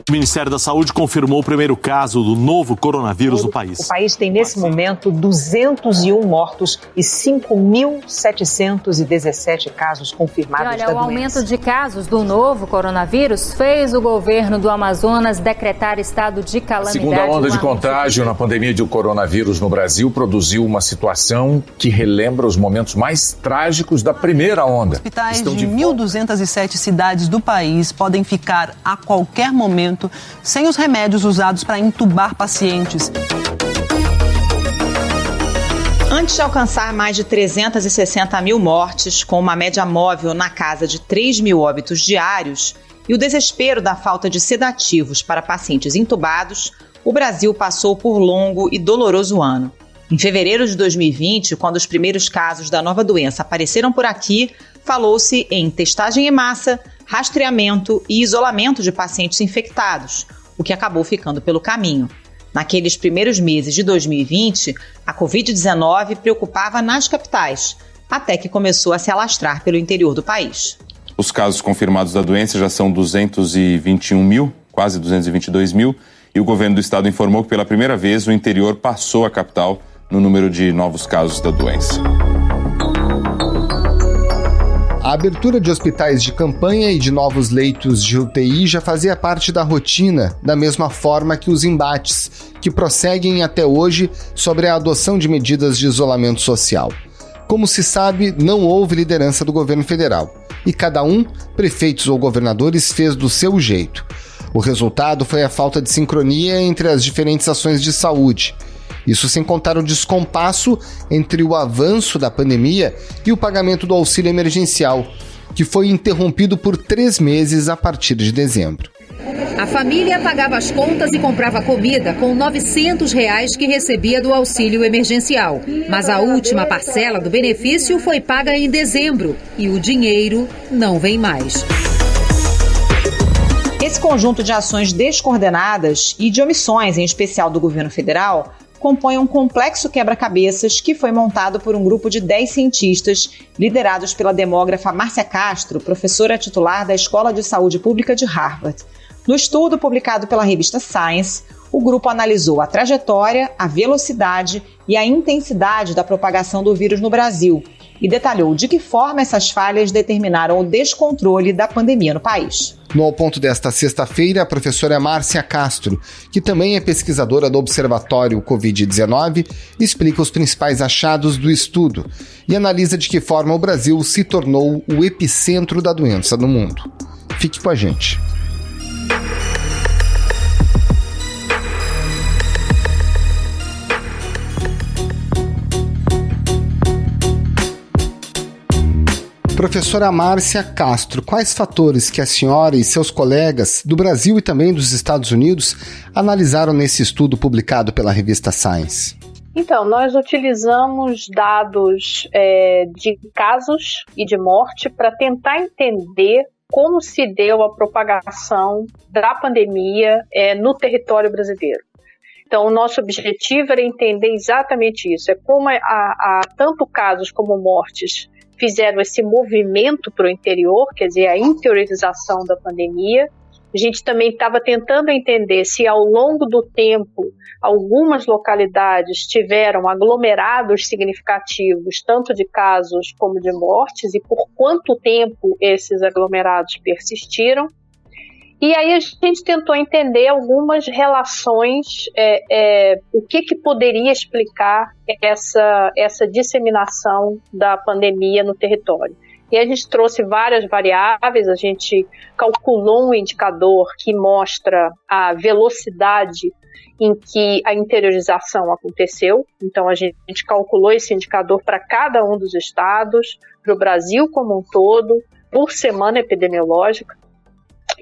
O Ministério da Saúde confirmou o primeiro caso do novo coronavírus no país. O país tem, nesse momento, 201 mortos e 5.717 casos confirmados da doença. O aumento de casos do novo coronavírus fez o governo do Amazonas decretar estado de calamidade. A segunda onda de contágio na pandemia de coronavírus no Brasil produziu uma situação que relembra os momentos mais trágicos da primeira onda. Hospitais de 1.207 cidades do país podem ficar a qualquer momento sem os remédios usados para entubar pacientes. Antes de alcançar mais de 360 mil mortes, com uma média móvel na casa de 3 mil óbitos diários, e o desespero da falta de sedativos para pacientes entubados, o Brasil passou por longo e doloroso ano. Em fevereiro de 2020, quando os primeiros casos da nova doença apareceram por aqui, falou-se em testagem em massa, rastreamento e isolamento de pacientes infectados, o que acabou ficando pelo caminho. Naqueles primeiros meses de 2020, a Covid-19 preocupava nas capitais, até que começou a se alastrar pelo interior do país. Os casos confirmados da doença já são 221 mil, quase 222 mil, e o governo do estado informou que pela primeira vez o interior passou a capital no número de novos casos da doença. A abertura de hospitais de campanha e de novos leitos de UTI já fazia parte da rotina, da mesma forma que os embates, que prosseguem até hoje sobre a adoção de medidas de isolamento social. Como se sabe, não houve liderança do governo federal, e cada um, prefeitos ou governadores, fez do seu jeito. O resultado foi a falta de sincronia entre as diferentes ações de saúde. Isso sem contar o descompasso entre o avanço da pandemia e o pagamento do auxílio emergencial, que foi interrompido por 3 meses a partir de dezembro. A família pagava as contas e comprava comida com R$ 900 que recebia do auxílio emergencial. Mas a última parcela do benefício foi paga em dezembro e o dinheiro não vem mais. Esse conjunto de ações descoordenadas e de omissões, em especial do governo federal, compõe um complexo quebra-cabeças que foi montado por um grupo de 10 cientistas, liderados pela demógrafa Márcia Castro, professora titular da Escola de Saúde Pública de Harvard. No estudo publicado pela revista Science, o grupo analisou a trajetória, a velocidade e a intensidade da propagação do vírus no Brasil e detalhou de que forma essas falhas determinaram o descontrole da pandemia no país. No Ao Ponto desta sexta-feira, a professora Márcia Castro, que também é pesquisadora do Observatório Covid-19, explica os principais achados do estudo e analisa de que forma o Brasil se tornou o epicentro da doença no mundo. Fique com a gente. Professora Márcia Castro, quais fatores que a senhora e seus colegas do Brasil e também dos Estados Unidos analisaram nesse estudo publicado pela revista Science? Então, nós utilizamos dados de casos e de morte para tentar entender como se deu a propagação da pandemia no território brasileiro. Então, o nosso objetivo era entender exatamente isso, como tanto casos como mortes fizeram esse movimento para o interior, quer dizer, a interiorização da pandemia. A gente também estava tentando entender se ao longo do tempo algumas localidades tiveram aglomerados significativos, tanto de casos como de mortes, e por quanto tempo esses aglomerados persistiram. E aí a gente tentou entender algumas relações, o que poderia explicar essa disseminação da pandemia no território. E a gente trouxe várias variáveis, a gente calculou um indicador que mostra a velocidade em que a interiorização aconteceu. Então a gente calculou esse indicador para cada um dos estados, para o Brasil como um todo, por semana epidemiológica.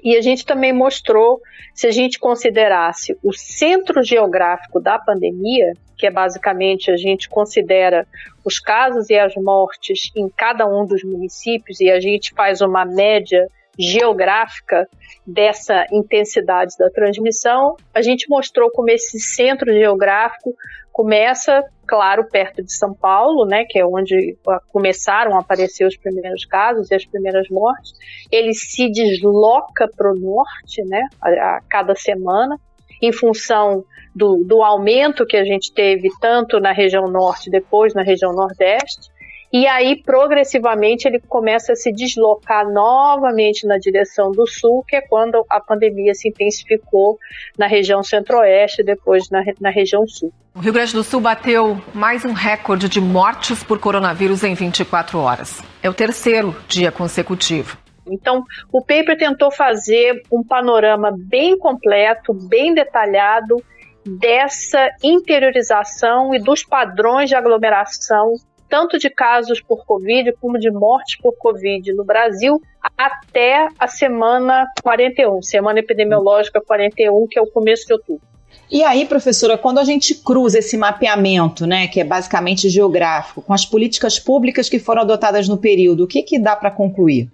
E a gente também mostrou, se a gente considerasse o centro geográfico da pandemia, que é basicamente a gente considera os casos e as mortes em cada um dos municípios e a gente faz uma média geográfica dessa intensidade da transmissão, a gente mostrou como esse centro geográfico começa, claro, perto de São Paulo, né, que é onde começaram a aparecer os primeiros casos e as primeiras mortes. Ele se desloca para o norte, né, a cada semana, em função do aumento que a gente teve tanto na região norte, depois na região nordeste. E aí, progressivamente, ele começa a se deslocar novamente na direção do sul, que é quando a pandemia se intensificou na região centro-oeste, depois na região sul. O Rio Grande do Sul bateu mais um recorde de mortes por coronavírus em 24 horas. É o terceiro dia consecutivo. Então, o paper tentou fazer um panorama bem completo, bem detalhado, dessa interiorização e dos padrões de aglomeração, tanto de casos por Covid como de mortes por Covid no Brasil, até a semana 41, semana epidemiológica 41, que é o começo de outubro. E aí, professora, quando a gente cruza esse mapeamento, né, que é basicamente geográfico, com as políticas públicas que foram adotadas no período, o que dá para concluir?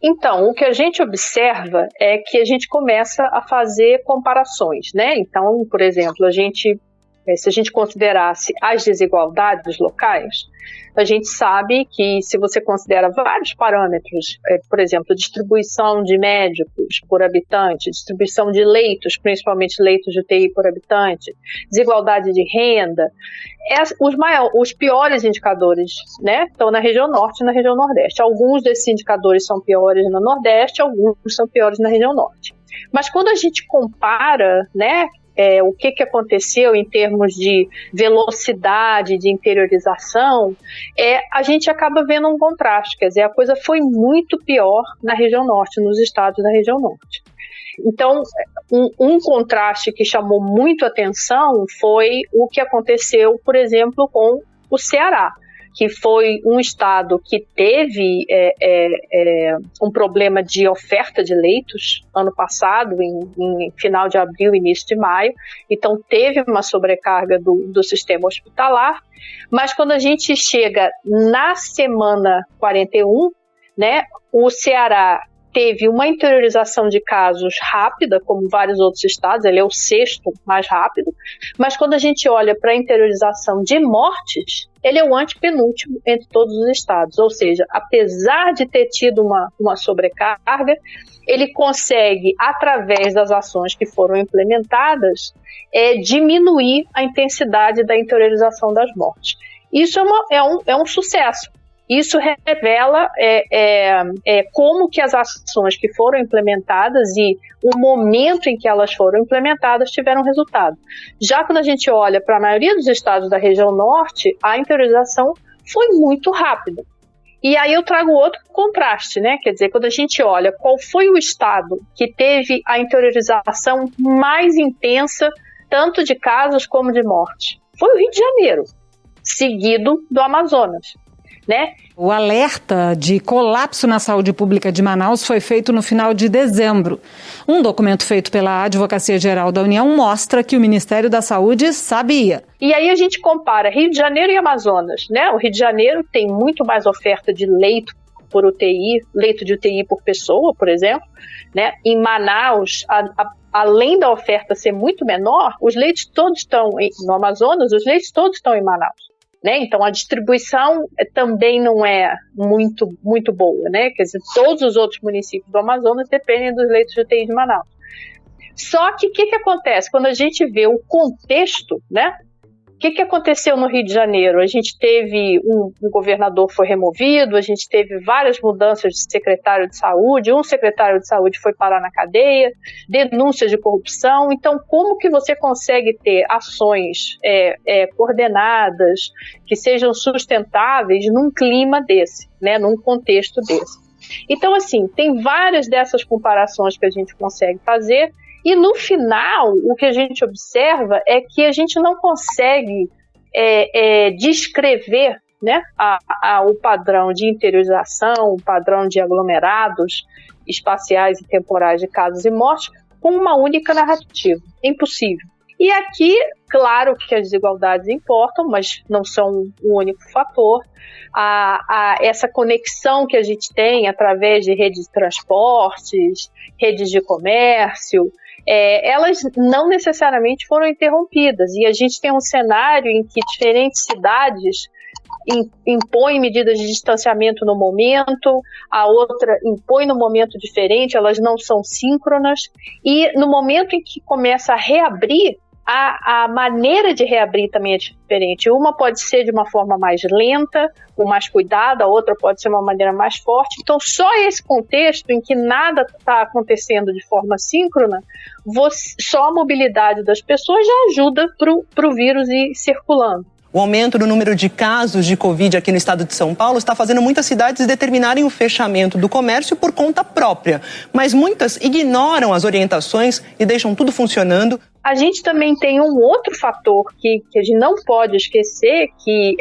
Então, o que a gente observa é que a gente começa a fazer comparações, né? Então, por exemplo, se a gente considerasse as desigualdades locais, a gente sabe que se você considera vários parâmetros, por exemplo, distribuição de médicos por habitante, distribuição de leitos, principalmente leitos de UTI por habitante, desigualdade de renda, os piores indicadores, né, estão na região norte e na região nordeste. Alguns desses indicadores são piores no nordeste, alguns são piores na região norte. Mas quando a gente compara, né, o que aconteceu em termos de velocidade, de interiorização, a gente acaba vendo um contraste, quer dizer, a coisa foi muito pior na região norte, nos estados da região norte. Então, um contraste que chamou muito atenção foi o que aconteceu, por exemplo, com o Ceará, que foi um estado que teve um problema de oferta de leitos ano passado, em final de abril, início de maio. Então, teve uma sobrecarga do sistema hospitalar. Mas quando a gente chega na semana 41, né, o Ceará teve uma interiorização de casos rápida, como vários outros estados, ele é o sexto mais rápido, mas quando a gente olha para a interiorização de mortes, ele é o antepenúltimo entre todos os estados, ou seja, apesar de ter tido uma sobrecarga, ele consegue, através das ações que foram implementadas, diminuir a intensidade da interiorização das mortes. Isso é um sucesso. Isso revela como que as ações que foram implementadas e o momento em que elas foram implementadas tiveram resultado. Já quando a gente olha para a maioria dos estados da região norte, a interiorização foi muito rápida. E aí eu trago outro contraste, né? Quer dizer, quando a gente olha qual foi o estado que teve a interiorização mais intensa, tanto de casos como de morte, foi o Rio de Janeiro, seguido do Amazonas. Né? O alerta de colapso na saúde pública de Manaus foi feito no final de dezembro. Um documento feito pela Advocacia Geral da União mostra que o Ministério da Saúde sabia. E aí a gente compara Rio de Janeiro e Amazonas, né? O Rio de Janeiro tem muito mais oferta de leito por UTI, leito de UTI por pessoa, por exemplo, né? Em Manaus, além da oferta ser muito menor, os leitos todos estão no Amazonas, os leitos todos estão em Manaus. Né? Então, a distribuição também não é muito, muito boa, né? Quer dizer, todos os outros municípios do Amazonas dependem dos leitos de UTI de Manaus. Só que o que acontece? Quando a gente vê o contexto, né? O que aconteceu no Rio de Janeiro? A gente teve um governador foi removido, a gente teve várias mudanças de secretário de saúde, um secretário de saúde foi parar na cadeia, denúncias de corrupção. Então, como que você consegue ter ações coordenadas, que sejam sustentáveis num clima desse, né, num contexto desse? Então, assim, tem várias dessas comparações que a gente consegue fazer. E no final, o que a gente observa é que a gente não consegue descrever, né, o padrão de interiorização, o padrão de aglomerados espaciais e temporais de casos e mortes com uma única narrativa. É impossível. E aqui, claro que as desigualdades importam, mas não são o único fator. Essa conexão que a gente tem através de redes de transportes, redes de comércio, elas não necessariamente foram interrompidas. E a gente tem um cenário em que diferentes cidades impõe medidas de distanciamento no momento, a outra impõe no momento diferente, elas não são síncronas, e no momento em que começa a reabrir, a maneira de reabrir também é diferente. Uma pode ser de uma forma mais lenta, com mais cuidado, a outra pode ser uma maneira mais forte. Então, só esse contexto em que nada está acontecendo de forma síncrona, só a mobilidade das pessoas já ajuda para o vírus ir circulando. O aumento do número de casos de Covid aqui no estado de São Paulo está fazendo muitas cidades determinarem o fechamento do comércio por conta própria. Mas muitas ignoram as orientações e deixam tudo funcionando. A gente também tem um outro fator que a gente não pode esquecer, que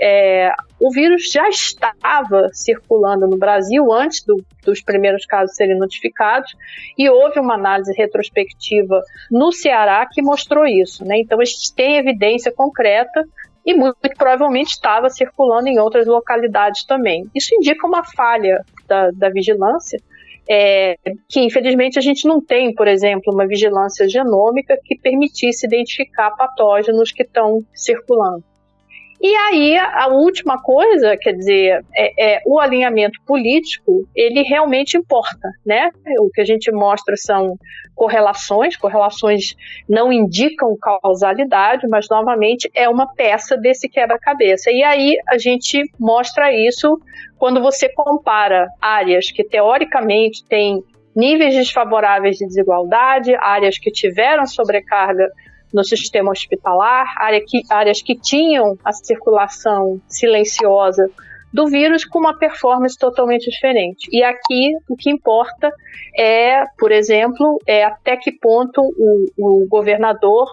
o vírus já estava circulando no Brasil antes dos primeiros casos serem notificados, e houve uma análise retrospectiva no Ceará que mostrou isso, né? Então a gente tem evidência concreta e muito provavelmente estava circulando em outras localidades também. Isso indica uma falha da vigilância, que infelizmente a gente não tem, por exemplo, uma vigilância genômica que permitisse identificar patógenos que estão circulando. E aí, a última coisa, quer dizer, o alinhamento político, ele realmente importa, né? O que a gente mostra são correlações não indicam causalidade, mas, novamente, é uma peça desse quebra-cabeça. E aí, a gente mostra isso quando você compara áreas que, teoricamente, têm níveis desfavoráveis de desigualdade, áreas que tiveram sobrecarga no sistema hospitalar, áreas que tinham a circulação silenciosa do vírus com uma performance totalmente diferente. E aqui o que importa por exemplo, até que ponto o governador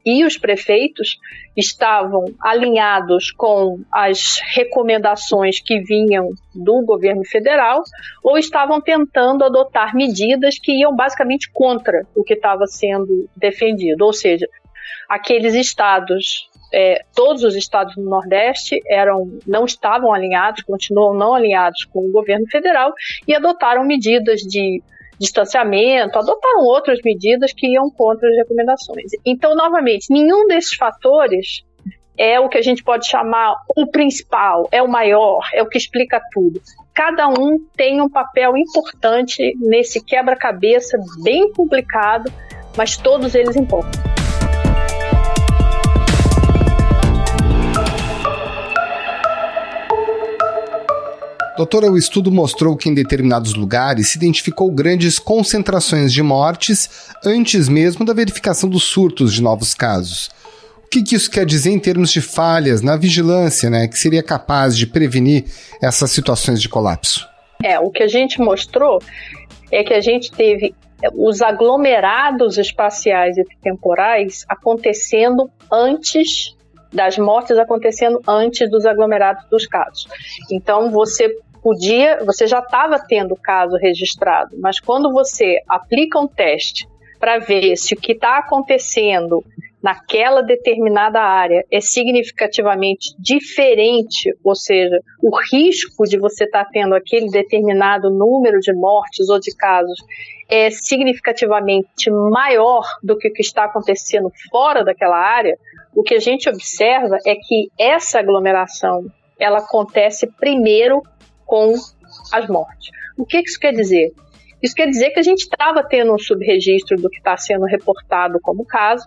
e os prefeitos estavam alinhados com as recomendações que vinham do governo federal ou estavam tentando adotar medidas que iam basicamente contra o que estava sendo defendido. Ou seja, aqueles estados, todos os estados do Nordeste não estavam alinhados, continuam não alinhados com o governo federal e adotaram medidas de distanciamento, adotaram outras medidas que iam contra as recomendações. Então, novamente, nenhum desses fatores é o que a gente pode chamar o principal, é o maior, é o que explica tudo. Cada um tem um papel importante nesse quebra-cabeça bem complicado, mas todos eles importam. Doutora, o estudo mostrou que em determinados lugares se identificou grandes concentrações de mortes antes mesmo da verificação dos surtos de novos casos. O que isso quer dizer em termos de falhas na vigilância, né, que seria capaz de prevenir essas situações de colapso? O que a gente mostrou é que a gente teve os aglomerados espaciais e temporais acontecendo antes das mortes, acontecendo antes dos aglomerados dos casos. Então, você já estava tendo caso registrado, mas quando você aplica um teste para ver se o que está acontecendo naquela determinada área é significativamente diferente, ou seja, o risco de você estar tendo aquele determinado número de mortes ou de casos é significativamente maior do que o que está acontecendo fora daquela área, o que a gente observa é que essa aglomeração ela acontece primeiro com as mortes. O que isso quer dizer? Isso quer dizer que a gente estava tendo um subregistro do que está sendo reportado como caso,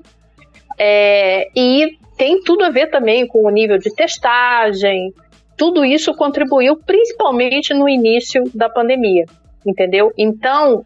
e tem tudo a ver também com o nível de testagem. Tudo isso contribuiu principalmente no início da pandemia, entendeu? Então,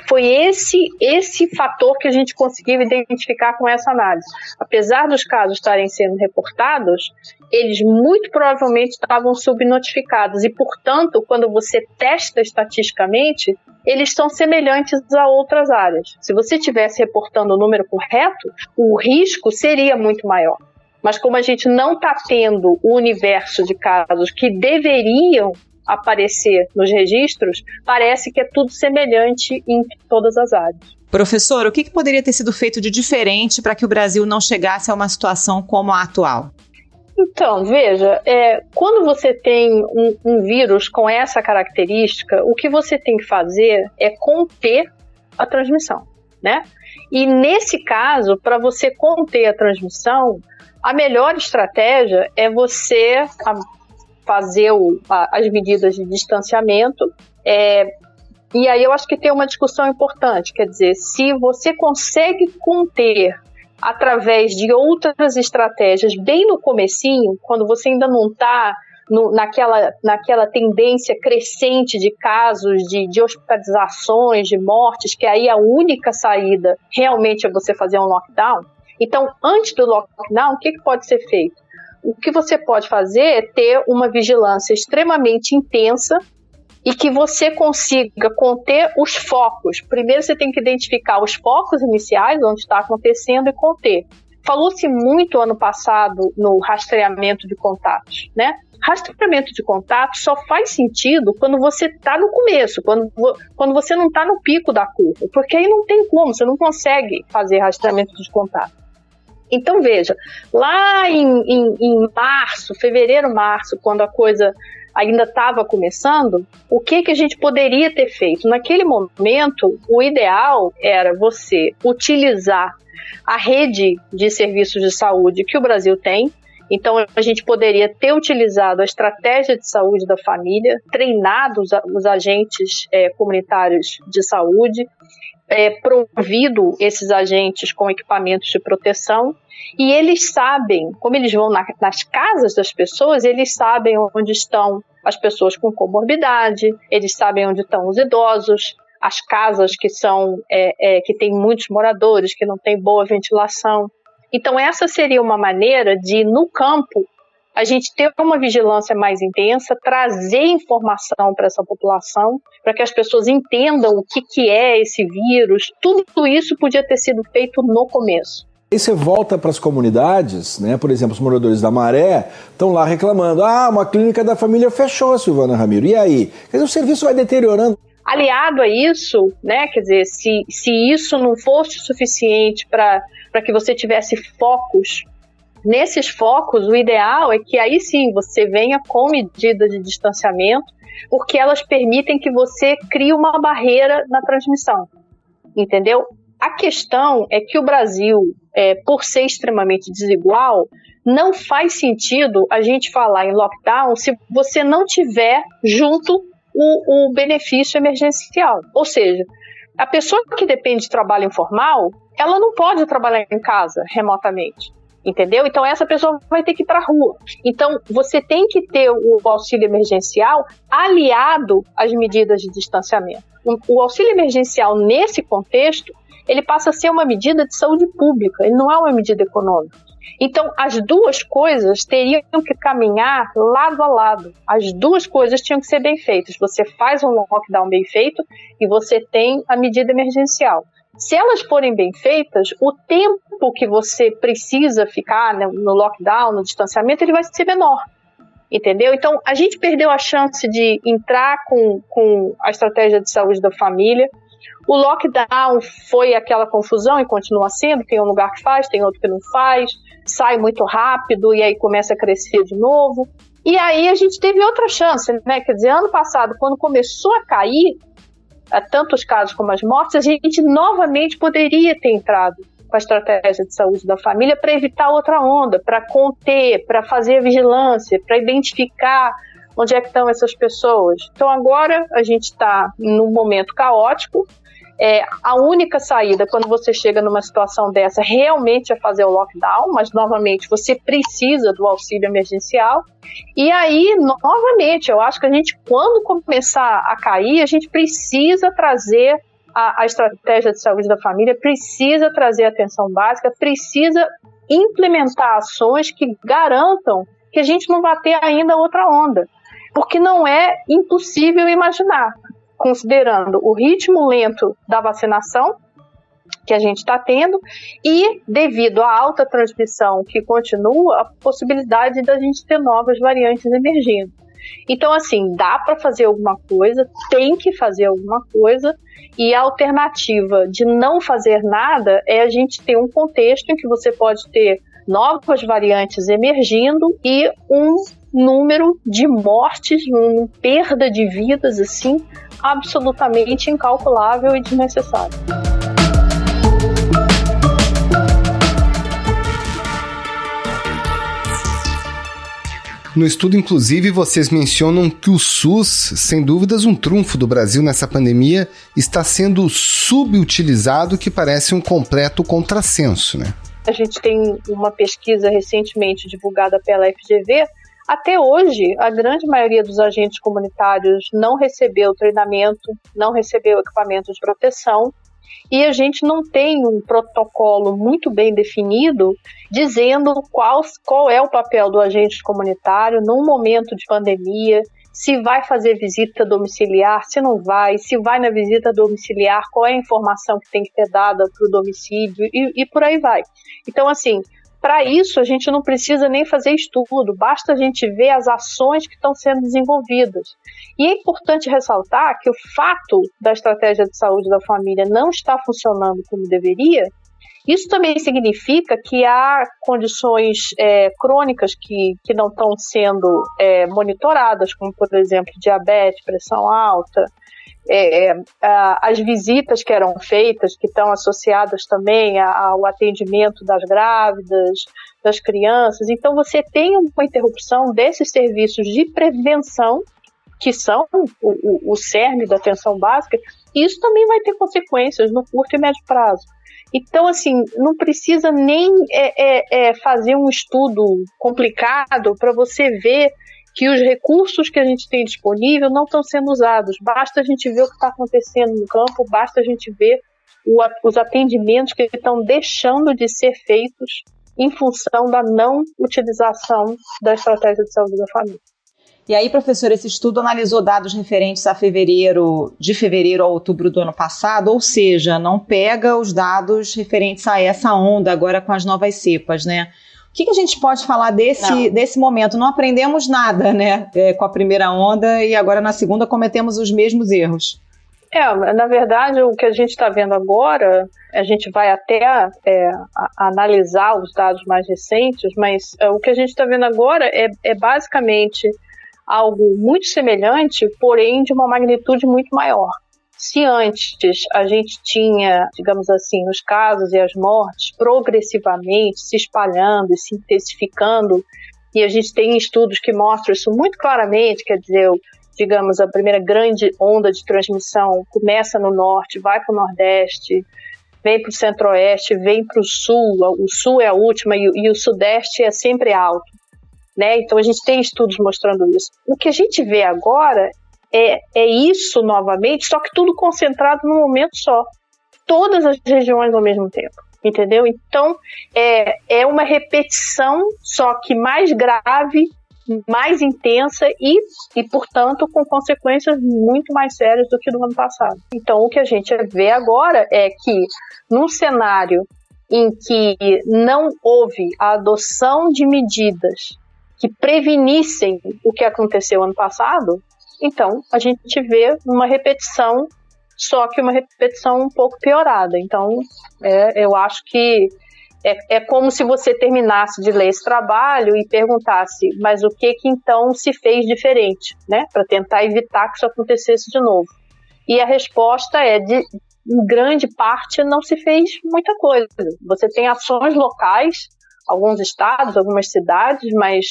foi esse fator que a gente conseguiu identificar com essa análise. Apesar dos casos estarem sendo reportados, eles muito provavelmente estavam subnotificados e, portanto, quando você testa estatisticamente, eles são semelhantes a outras áreas. Se você estivesse reportando o número correto, o risco seria muito maior. Mas como a gente não está tendo o universo de casos que deveriam aparecer nos registros, parece que é tudo semelhante em todas as áreas. Professor, o que poderia ter sido feito de diferente para que o Brasil não chegasse a uma situação como a atual? Então, veja, quando você tem um vírus com essa característica, o que você tem que fazer é conter a transmissão, né? E nesse caso, para você conter a transmissão, a melhor estratégia é você fazer as medidas de distanciamento. E aí eu acho que tem uma discussão importante, quer dizer, se você consegue conter através de outras estratégias bem no comecinho, quando você ainda não está naquela tendência crescente de casos, de hospitalizações, de mortes, que aí a única saída realmente é você fazer um lockdown. Então, antes do lockdown, o que pode ser feito? O que você pode fazer é ter uma vigilância extremamente intensa e que você consiga conter os focos. Primeiro você tem que identificar os focos iniciais, onde está acontecendo, e conter. Falou-se muito ano passado no rastreamento de contatos, né? Rastreamento de contatos só faz sentido quando você está no começo, quando você não está no pico da curva, porque aí não tem como, você não consegue fazer rastreamento de contatos. Então veja, lá em março, fevereiro, março, quando a coisa ainda estava começando, o que a gente poderia ter feito? Naquele momento, o ideal era você utilizar a rede de serviços de saúde que o Brasil tem. Então, a gente poderia ter utilizado a estratégia de saúde da família, treinado os agentes comunitários de saúde, provido esses agentes com equipamentos de proteção, e eles sabem, como eles vão nas casas das pessoas, eles sabem onde estão as pessoas com comorbidade, eles sabem onde estão os idosos, as casas que têm muitos moradores, que não têm boa ventilação. Então, essa seria uma maneira de, no campo, a gente ter uma vigilância mais intensa, trazer informação para essa população, para que as pessoas entendam o que é esse vírus. Tudo isso podia ter sido feito no começo. Aí você volta para as comunidades, né? Por exemplo, os moradores da Maré estão lá reclamando. Uma clínica da família fechou, Silvana Ramiro. E aí? Quer dizer, o serviço vai deteriorando. Aliado a isso, né? Quer dizer, se isso não fosse suficiente para que você tivesse focos, nesses focos, o ideal é que aí sim você venha com medidas de distanciamento, porque elas permitem que você crie uma barreira na transmissão, entendeu? A questão é que o Brasil, por ser extremamente desigual, não faz sentido a gente falar em lockdown se você não tiver junto o benefício emergencial. Ou seja, a pessoa que depende de trabalho informal, ela não pode trabalhar em casa remotamente, entendeu? Então essa pessoa vai ter que ir para a rua. Então você tem que ter o auxílio emergencial aliado às medidas de distanciamento. O auxílio emergencial nesse contexto, ele passa a ser uma medida de saúde pública, ele não é uma medida econômica. Então, as duas coisas teriam que caminhar lado a lado. As duas coisas tinham que ser bem feitas. Você faz um lockdown bem feito e você tem a medida emergencial. Se elas forem bem feitas, o tempo que você precisa ficar no lockdown, no distanciamento, ele vai ser menor. Entendeu? Então, a gente perdeu a chance de entrar com a estratégia de saúde da família. O lockdown foi aquela confusão e continua sendo, tem um lugar que faz, tem outro que não faz, sai muito rápido e aí começa a crescer de novo. E aí a gente teve outra chance, né? Quer dizer, ano passado, quando começou a cair, tanto os casos como as mortes, a gente novamente poderia ter entrado com a estratégia de saúde da família para evitar outra onda, para conter, para fazer a vigilância, para identificar onde é que estão essas pessoas. Então agora a gente está num momento caótico. A única saída quando você chega numa situação dessa realmente é fazer o lockdown, mas novamente você precisa do auxílio emergencial. E aí, novamente, eu acho que a gente, quando começar a cair, a gente precisa trazer a estratégia de saúde da família, precisa trazer a atenção básica, precisa implementar ações que garantam que a gente não vai ter ainda outra onda. Porque não é impossível imaginar, considerando o ritmo lento da vacinação que a gente está tendo e, devido à alta transmissão que continua, a possibilidade da gente ter novas variantes emergindo. Então, assim, dá para fazer alguma coisa, tem que fazer alguma coisa, e a alternativa de não fazer nada é a gente ter um contexto em que você pode ter novas variantes emergindo e um número de mortes, uma perda de vidas, assim, absolutamente incalculável e desnecessário. No estudo, inclusive, vocês mencionam que o SUS, sem dúvidas um trunfo do Brasil nessa pandemia, está sendo subutilizado, que parece um completo contrassenso, né? A gente tem uma pesquisa recentemente divulgada pela FGV. Até hoje, a grande maioria dos agentes comunitários não recebeu treinamento, não recebeu equipamento de proteção, e a gente não tem um protocolo muito bem definido dizendo qual é o papel do agente comunitário num momento de pandemia, se vai fazer visita domiciliar, se não vai, se vai na visita domiciliar, qual é a informação que tem que ter dada para o domicílio e por aí vai. Então, assim, para isso a gente não precisa nem fazer estudo, basta a gente ver as ações que estão sendo desenvolvidas. E é importante ressaltar que o fato da estratégia de saúde da família não estar funcionando como deveria, isso também significa que há condições crônicas que não estão sendo monitoradas, como, por exemplo, diabetes, pressão alta, as visitas que eram feitas, que estão associadas também ao atendimento das grávidas, das crianças. Então, você tem uma interrupção desses serviços de prevenção, que são o cerne da atenção básica, e isso também vai ter consequências no curto e médio prazo. Então, assim, não precisa nem fazer um estudo complicado para você ver que os recursos que a gente tem disponível não estão sendo usados. Basta a gente ver o que está acontecendo no campo, basta a gente ver os atendimentos que estão deixando de ser feitos em função da não utilização da estratégia de saúde da família. E aí, professor, esse estudo analisou dados referentes a de fevereiro a outubro do ano passado, ou seja, não pega os dados referentes a essa onda agora com as novas cepas, né? O que a gente pode falar desse momento? Não aprendemos nada, né, com a primeira onda e agora na segunda cometemos os mesmos erros. Na verdade, o que a gente está vendo agora, a gente vai até analisar os dados mais recentes, mas o que a gente está vendo agora é basicamente algo muito semelhante, porém de uma magnitude muito maior. Se antes a gente tinha, digamos assim, os casos e as mortes progressivamente se espalhando e se intensificando, e a gente tem estudos que mostram isso muito claramente, quer dizer, digamos, a primeira grande onda de transmissão começa no norte, vai para o nordeste, vem para o centro-oeste, vem para o sul é a última e o sudeste é sempre alto, né? Então a gente tem estudos mostrando isso. O que a gente vê agora é isso novamente, só que tudo concentrado num momento só. Todas as regiões ao mesmo tempo, entendeu? Então, é uma repetição, só que mais grave, mais intensa e, portanto, com consequências muito mais sérias do que no ano passado. Então, o que a gente vê agora é que, num cenário em que não houve a adoção de medidas que prevenissem o que aconteceu ano passado, então, a gente vê uma repetição, só que uma repetição um pouco piorada. Então, eu acho que é como se você terminasse de ler esse trabalho e perguntasse, mas o que então se fez diferente, né? Para tentar evitar que isso acontecesse de novo. E a resposta em grande parte, não se fez muita coisa. Você tem ações locais, alguns estados, algumas cidades, mas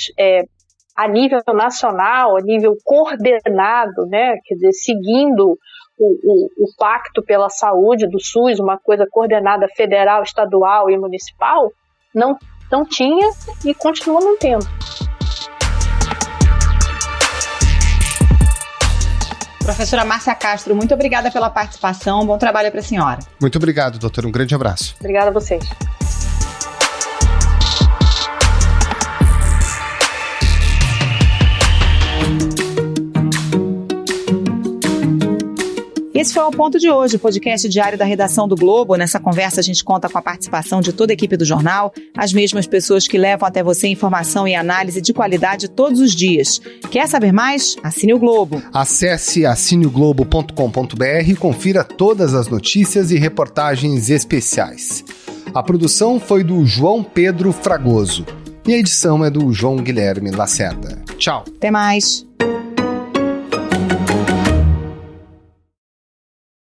a nível nacional, a nível coordenado, né, quer dizer, seguindo o Pacto pela Saúde do SUS, uma coisa coordenada federal, estadual e municipal, não tinha e continua não tendo. Professora Márcia Castro, muito obrigada pela participação, bom trabalho para a senhora. Muito obrigado, doutor, um grande abraço. Obrigada a vocês. Esse foi o Ponto de hoje, o podcast diário da redação do Globo. Nessa conversa a gente conta com a participação de toda a equipe do jornal, as mesmas pessoas que levam até você informação e análise de qualidade todos os dias. Quer saber mais? Assine o Globo. Acesse assineoglobo.com.br e confira todas as notícias e reportagens especiais. A produção foi do João Pedro Fragoso e a edição é do João Guilherme Lacerda. Tchau. Até mais.